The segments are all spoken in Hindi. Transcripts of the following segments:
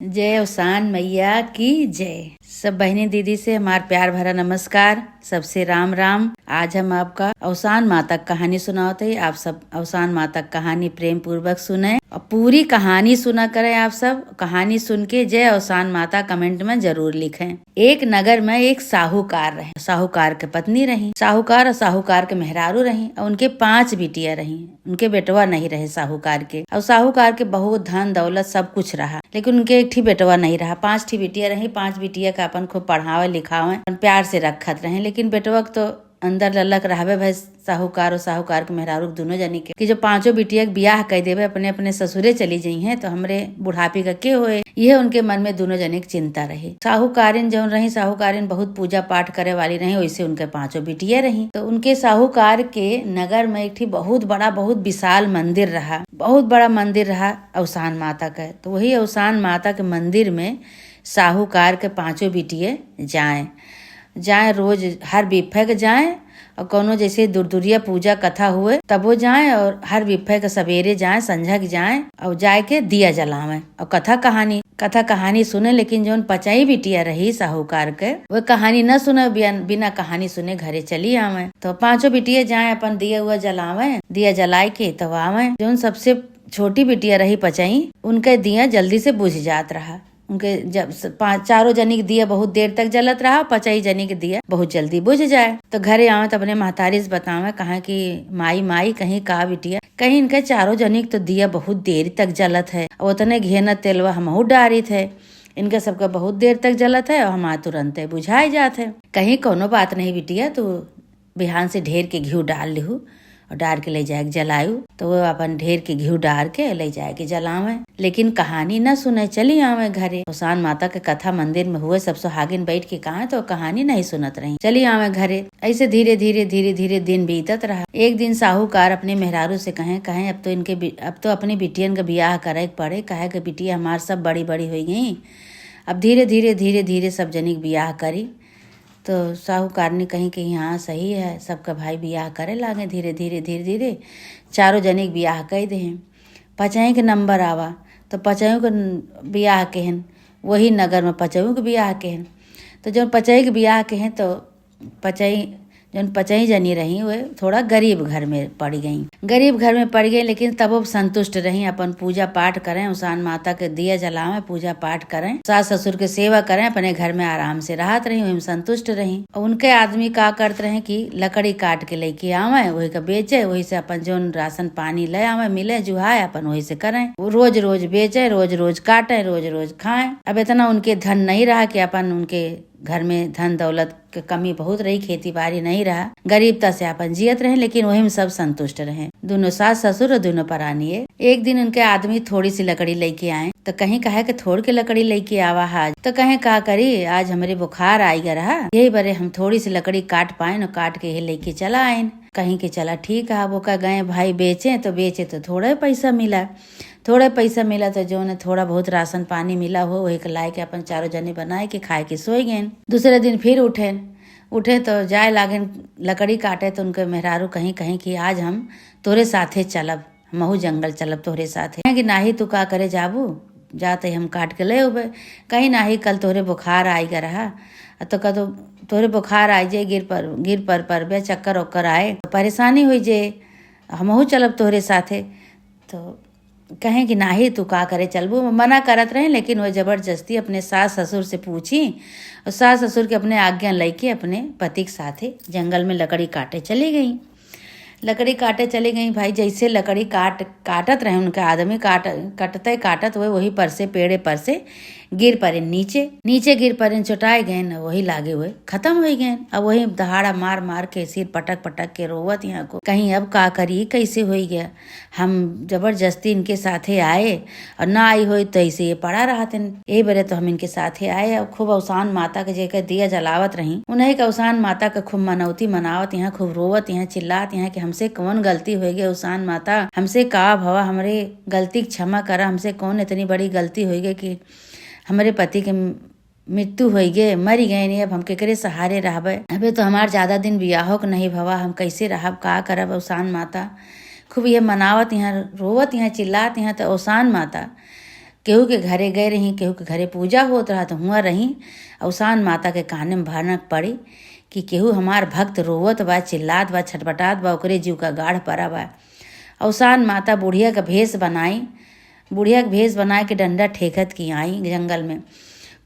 जय अवसान मैया की जय। सब बहनी दीदी से हमार प्यार भरा नमस्कार। सबसे राम राम। आज हम आपका अवसान माता कहानी सुनाते हैं। आप सब अवसान माता कहानी प्रेम पूर्वक सुने और पूरी कहानी सुना करें। आप सब कहानी सुन के जय अवसान माता कमेंट में जरूर लिखें। एक नगर में एक साहूकार रहे। साहूकार के पत्नी रही। साहूकार और साहूकार के मेहरारू रही और उनके 5 बिटिया रही। उनके बेटवा नहीं रहे साहूकार के। और साहूकार के बहुत धन दौलत सब कुछ रहा, लेकिन उनके एक बेटवा नहीं रहा। 5 ठे बिटिया रही। 5 बिटिया का अपन खूब पढ़ावे लिखावे प्यार से रखत रहे, लेकिन बेटवा तो अंदर ललक रहवे भाई साहूकार और साहूकार के मेहरारू दोनों जनी के कि जो 5 बिटिया के बियाह कर देवे अपने अपने ससुरे चली जाई हैं तो हमरे बुढ़ापे का के होए। यह उनके मन में दोनों जने की चिंता रही। साहूकारिन जौन रही, साहूकारिन बहुत पूजा पाठ करे वाली रही, वैसे उनके 5 बिटिया रही। तो उनके साहूकार के नगर में एक बहुत बड़ा बहुत विशाल मंदिर रहा। बहुत बड़ा मंदिर रहा अवसान माता का। तो वही अवसान माता के मंदिर में साहूकार के 5 बिटिये जाए रोज हर बिफे के जाए और कोनो जैसे दूरदुरिया पूजा कथा हुए तब वो जाए और हर बिफे के सवेरे जाए संझा के जाए और जाए के दिया जलावे और कथा कहानी सुने। लेकिन जो 5 बिटिया रही साहूकार के वो कहानी न सुने, बिना कहानी सुने घरे चली आवे। तो 5 बिटिया जाए अपन दिया हुआ जलावे, दिया जलाए के तब आवे। जो सबसे छोटी बिटिया रही 5 उनके दिया जल्दी से बुझ जात रहा। उनके जब 4 जनी के दिया बहुत देर तक जलत रहा, 5 जनी के दिया बहुत जल्दी बुझ जाए। तो घरे आवे तो अपने महतारी से बतावे, कहा कि माई कहीं का बिटिया, कहीं इनके 4 जनी तो दिया बहुत देर तक जलत है और उतने घेना तेलवा हमहू डारी थे। इनका सबका बहुत देर तक जलत है और हमारा तुरंत बुझाई जात है। कहीं कोनो बात नहीं बिटिया, तो बिहान से ढेर के घी डाल लिहू और डार के ले जाए के जलायू। तो वो अपन ढेर के घी डार के ले जाए के जलावे, लेकिन कहानी न सुने चली आवे घरे। अवसान माता के कथा मंदिर में हुए, सब सुहागिन बैठ के कहा तो कहानी नहीं सुनत रही, चली आवे घरे। ऐसे धीरे धीरे दिन बीतत रहा। एक दिन साहूकार अपने मेहरारू से कहे अब तो अपनी बिटियन का बियाह करे पड़े, कहे कि बिटिया हमार सब बड़ी हो गई, अब धीरे धीरे सब जनी के बियाह करी। तो साहूकार ने कहीं कि हाँ सही है, सबका भाई बियाह करे लागे। धीरे धीरे 4 जने के बियाह कर दे। 5 के नंबर आवा तो 5 के बियाह के हन, वही नगर में 5 के बियाह के हन। तो जो 5 के बियाह के हैं तो 5 जनी रही वे थोड़ा गरीब घर में पड़ गई। लेकिन तब वो संतुष्ट रही, अपन पूजा पाठ करें, अवसान माता के दिया जलावे, पूजा पाठ करें, सास ससुर के सेवा करें, अपने घर में आराम से राहत रही, वही संतुष्ट रही। और उनके आदमी का करते रहे कि लकड़ी काट के लेके आवे, वही का बेचे, वही से अपन जो राशन पानी ले आवे मिले जुहाए अपन वही से करें। वो रोज बेचे, रोज काटे, रोज खाएं। अब इतना उनके धन नहीं रहा कि अपन उनके घर में धन दौलत के कमी बहुत रही, खेती बाड़ी नहीं रहा, गरीबता से अपन जियत रहे, लेकिन वही में सब संतुष्ट रहे। दोनों सास ससुर और दोनों परानी। एक दिन उनके आदमी थोड़ी सी लकड़ी लेके आए तो कहीं कहे कि थोड़ के लकड़ी लेके आवा आज, तो कहीं कहा करी आज हमारे बुखार आई रहा, यही बरे हम थोड़ी सी लकड़ी काट पाए न, काट के लेके चला आए। कहीं के चला ठीक है। वो का गए भाई बेचे तो थोड़ा पैसा मिला तो जो ने थोड़ा बहुत राशन पानी मिला हो वही लाए के अपन 4 जने बनाए के खाए के सोए गए। दूसरे दिन फिर उठे तो जाए लागे लकड़ी काटे। तो उनके मेहरारू कहीं कि आज हम तोरे साथे चलब, हमहू जंगल चलब तोरे साथे। कि नाही तू का करे जाबू, जाते हम काट के ले उबे। कहीं नाही कल तोरे बुखार आई रहा, तो कदो तोरे बुखार आई जे गिर पर बे चक्कर ओक्कर आए तो परेशानी हुई जे, हमहू चलब तोहरे साथे। तो कहें कि नाही तू का करे चलबू, मना करत रहे, लेकिन वह जबरदस्ती अपने सास ससुर से पूछी और सास ससुर के अपने आज्ञा लेके अपने पति के साथे जंगल में लकड़ी काटे चली गई। भाई जैसे लकड़ी काटत रहे उनके आदमी, काटत हुए वही पर से पेड़े पर से गिर पड़े नीचे गिर पड़े, चुटाए गए न, वही लागे हुए खत्म हो गए। अब वही दहाड़ा मार के सिर पटक के रोवत यहाँ को, कहीं अब का करी, कैसे हो गया। हम जबरदस्ती इनके साथे आए और ना आई हो तो ऐसे ये पड़ा रहते। यही बरे तो हम इनके साथे आए और खूब अवसान माता के जेकर दिया जलावत रही, उन्हें के अवसान माता का खूब मनौती मनावत, यहाँ खूब रोवत, यहाँ चिल्लात, यहाँ कि हमसे कौन गलती हो गई अवसान माता, हमसे का भवा, हमरे गलती क्षमा करा, हमसे कौन इतनी बड़ी गलती हो गई कि हमारे पति के मृत्यु हो गए, मरी गए नहीं, अब हम केकरे सहारे रहबे। अबे तो हमार ज्यादा दिन बियाहो के नहीं भवा, हम कैसे रहब, का करब। अवसान माता खूब ये मनावत, यहाँ रोवत, यहाँ चिल्लात, यहाँ तो अवसान माता केहू के घरे गए रही, केहू के घरे पूजा होत रहा तो हुआ रही। अवसान माता के काने में भनक पड़ी कि केहू हमार भक्त रोवत बा, चिल्लात बा, छटपटात बा, ओकरे जीव का गाढ़ पड़ा बा। अवसान माता बुढ़िया का भेष बनाई, बुढ़िया के भेष बनाए के डंडा ठेकत की आई जंगल में।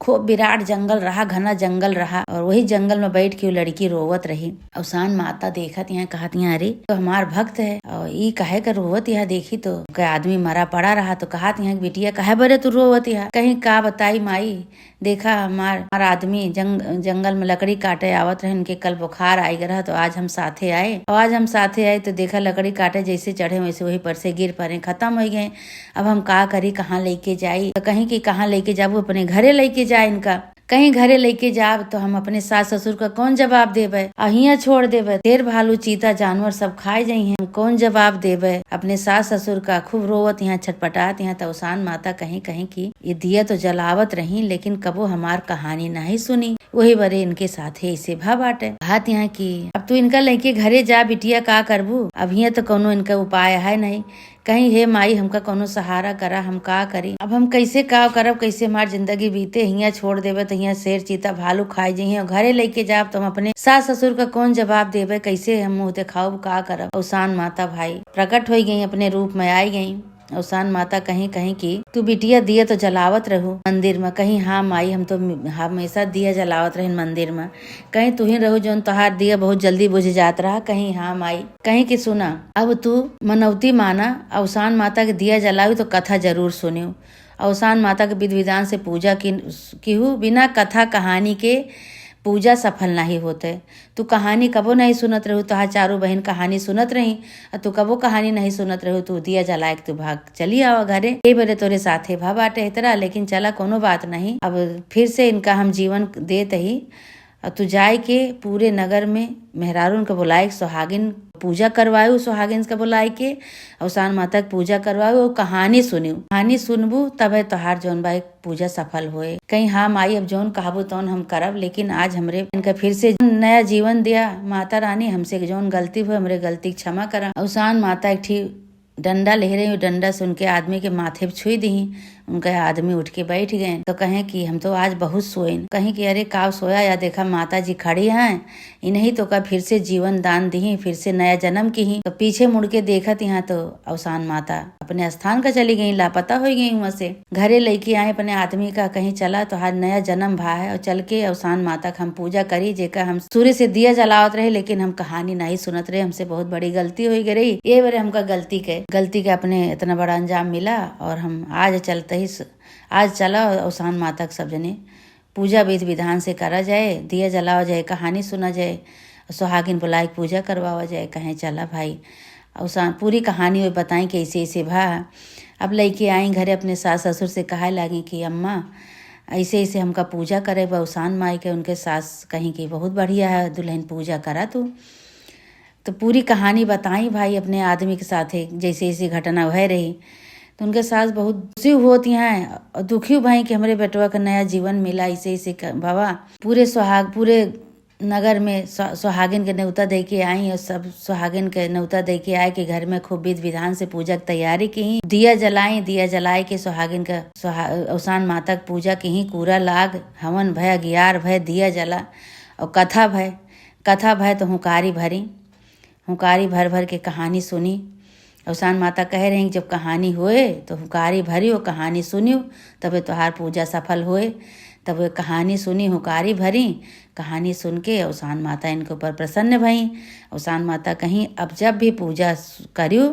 खूब विराट जंगल रहा, घना जंगल रहा, और वही जंगल में बैठ के वो लड़की रोवत रही। अवसान माता देखत यहाँ कहत यहाँ, अरे तो हमार भक्त है और ई काहे का रोवत यहाँ। देखी तो कोई आदमी मरा पड़ा रहा तो कहत यहाँ बिटिया काहे बरे तू रोवत यहाँ। कहीं का बताई माई, देखा हमार आदमी जंगल में लकड़ी काटे आवत रहे, इनके कल बुखार आई रहा तो आज हम साथे आए, और आज हम साथे आए तो देखा लकड़ी काटे जैसे चढ़े वैसे वही पर से गिर पड़े, खत्म हो गए। अब हम का करी, कहाँ लेके जाई। तो कहीं कि कहाँ लेके जाबू, अपने घरे लेके जाए इनका। कहीं घरे लेके जाब तो हम अपने सास ससुर का कौन जवाब देवे, अहिया छोड़ देवे। शेर भालू चीता जानवर सब खाए जाइ हैं, कौन जवाब देवे अपने सास ससुर का। खूब रोवत यहाँ, छटपटात यहाँ। तो अवसान माता कहीं कहीं की ये दिया तो जलावत रही, लेकिन कबो हमार कहानी नहीं सुनी। वही बरे इनके साथे ऐसे भा बाटे। बात यहाँ की अब तू इनका लेके घरे जा बिटिया, का करबू। अब यहाँ तो कोनो इनका उपाय है नहीं। कहीं हे माई हमका कोनो सहारा करा, हम का करी। अब हम कैसे का करब, कैसे हमार जिंदगी बीते। हिया छोड़ देवे तो हिया शेर चीता भालू खाई जाइ, और घरे लेके जाब तो हम अपने सास ससुर का कौन जवाब देवे, कैसे हम मुँह दिखाओ, का करब। अवसान माता भाई प्रकट हो गई, अपने रूप में आई गई। अवसान माता कहीं कहीं की तू बिटिया दिया तो जलावत रहू मंदिर में। कहीं हाँ माई हम तो हमेशा दिया जलावत रहे मंदिर में। कहीं तू ही रहू जौन तोहार दिया बहुत जल्दी बुझ जात रहा। कहीं हाँ माई, कहीं की सुना अब तू मनौती माना, अवसान माता के दिया जलाऊ तो कथा जरूर सुनियो। अवसान माता के विधि विधान से पूजा की बिना कथा कहानी के पूजा सफल नहीं होते। तू कहानी कबो नहीं सुनत रहू, तुहार चारों बहन कहानी सुनत रही, और तू कबो कहानी नहीं सुनत रहू। तू दिया जलाए तू भाग चली आवा घरे, ये बरे तोरे साथे भा बाटे इतरा। लेकिन चला कोनो बात नहीं, अब फिर से इनका हम जीवन देते ही। और तू जाए के पूरे नगर में मेहरारून के बुलाए, सुहागिन पूजा करवायु, सुहागिन के बुलाए के अवसान माता की पूजा करवायु, कहानी सुनियो। कहानी सुनबू तब तोहार जौन बाई पूजा सफल होए। कहीं हाँ माई अब जौन कहबू तौन हम करब, लेकिन आज हमरे इनका फिर से नया जीवन दिया माता रानी। हमसे जौन गलती हुए हमरे गलती क्षमा करा। अवसान माता एक ठीक डंडा ले रही, डंडा से उनके आदमी के माथे पे छुई दी। उनके आदमी उठ के बैठ गए। तो कहें कि हम तो आज बहुत सोए। कहीं कि अरे काव सोया, या देखा माता जी खड़ी हैं, इन्हीं तो का फिर से जीवन दान दी, फिर से नया जन्म की ही। तो पीछे मुड़ के देखत यहाँ तो अवसान माता अपने स्थान का चली गई, लापता हो गई। वहां से घरे लेके आए अपने आदमी का, कहीं चला तो आज नया जन्म भा है। और चल के अवसान माता का हम पूजा करी, जेका हम सूर्य से दिया जलावत रहे, लेकिन हम कहानी नहीं सुनत रहे। हमसे बहुत बड़ी गलती हो गई। ये बारे हमका गलती के अपने इतना बड़ा अंजाम मिला। और हम आज चलते ही आज चला अवसान माता सब जने पूजा विधि विधान से करा जाए, दिया जलावा जाए, कहानी सुना जाए, सुहागिन बुलाए पूजा करवावा जाए। कहें चला भाई अवसान पूरी कहानी बताई कि ऐसे ऐसे भा। अब लेके आई घरे अपने सास ससुर से कहे लगी कि अम्मा ऐसे ऐसे हमका पूजा करे अवसान माई के। उनके सास कहीं की बहुत बढ़िया है दुल्हन, पूजा करा तू। तो पूरी कहानी बताई भाई अपने आदमी के साथ जैसे ऐसी घटना वह रही। तो उनके सास बहुत दुखी होती हैं और दुखी भाई कि हमारे बेटवा का नया जीवन मिला। ऐसे ऐसे बाबा पूरे नगर में सुहागिन के न्योता दे के आई, और सब सुहागिन के न्योता दे के आए कि घर में खूब विधि विधान से पूजा की तैयारी की। दिया जलाए के सुहागिन का अवसान माता की पूजा की ही। कूरा लाग हवन भय, अगियार भय, दिया जला और कथा भय तो हुकारी भर के कहानी सुनी। अवसान माता कह रही जब कहानी होए तो हुकारी भरी, वो कहानी सुनियो तबे तोहार पूजा सफल होए। तब वे कहानी सुनी, हुकारी भरी, कहानी सुन के अवसान माता इनके ऊपर प्रसन्न भई। अवसान माता कहीं अब जब भी पूजा करियो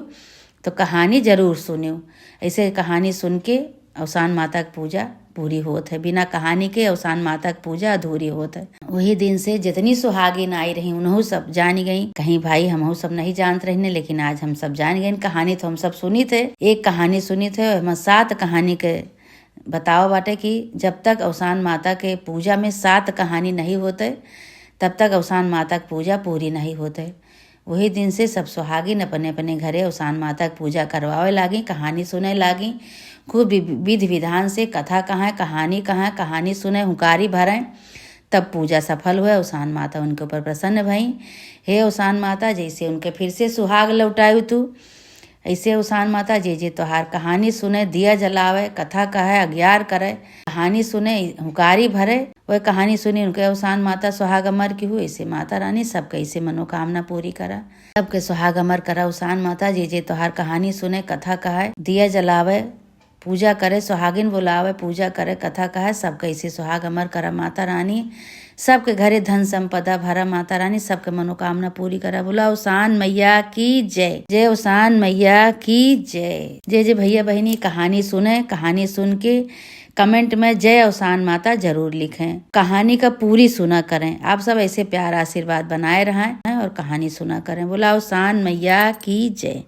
तो कहानी जरूर सुनियो। ऐसे कहानी सुन के अवसान माता की पूजा पूरी होत है। बिना कहानी के अवसान माता की पूजा अधूरी होत है। वही दिन से जितनी सुहागिन आई रही उन्हों सब जान गई। कहीं भाई हम सब नहीं जानते रहने, लेकिन आज हम सब जान गए। कहानी तो हम सब सुनी थे, एक कहानी सुनी थे, हम 7 कहानी के बताओ बाटे कि जब तक अवसान माता के पूजा में 7 कहानी नहीं होते तब तक अवसान माता की पूजा पूरी नहीं होते। वही दिन से सब सुहागिन अपने अपने घरे अवसान माता की पूजा करवावे लागी, कहानी सुने लागी। खूब विधि विधान से कथा कहाँ कहानी सुने, हुकारी भरें, तब पूजा सफल हुए। अवसान माता उनके ऊपर प्रसन्न भई। हे अवसान माता, जैसे उनके फिर से सुहाग लौटायु तू, ऐसे उसान माता जे तोहार कहानी सुने, दिया जलावे, कथा कहे, अज्ञार करे, कहानी सुने, हुकारी भरे, वह कहानी सुनी उनके उसान माता सुहाग अमर की हुई। ऐसे माता रानी सबके ऐसे मनोकामना पूरी करा, सबके सुहाग अमर करा। उसान माता जे तोहार कहानी सुने, कथा कहे, दिया जलावे, पूजा करे, सुहागिन बुलावे, पूजा करे, कथा कहे, सबके ऐसे सुहाग अमर करा माता रानी। सबके घरे धन संपदा भरा माता रानी, सबके मनोकामना पूरी करा। बोला उसान मैया की जय। जय उसान मैया की जय। जे भैया बहनी कहानी सुने, कहानी सुन के कमेंट में जय उसान माता जरूर लिखें। कहानी का पूरी सुना करें। आप सब ऐसे प्यार आशीर्वाद बनाए रहें और कहानी सुना करें। बोला उसान मैया की जय।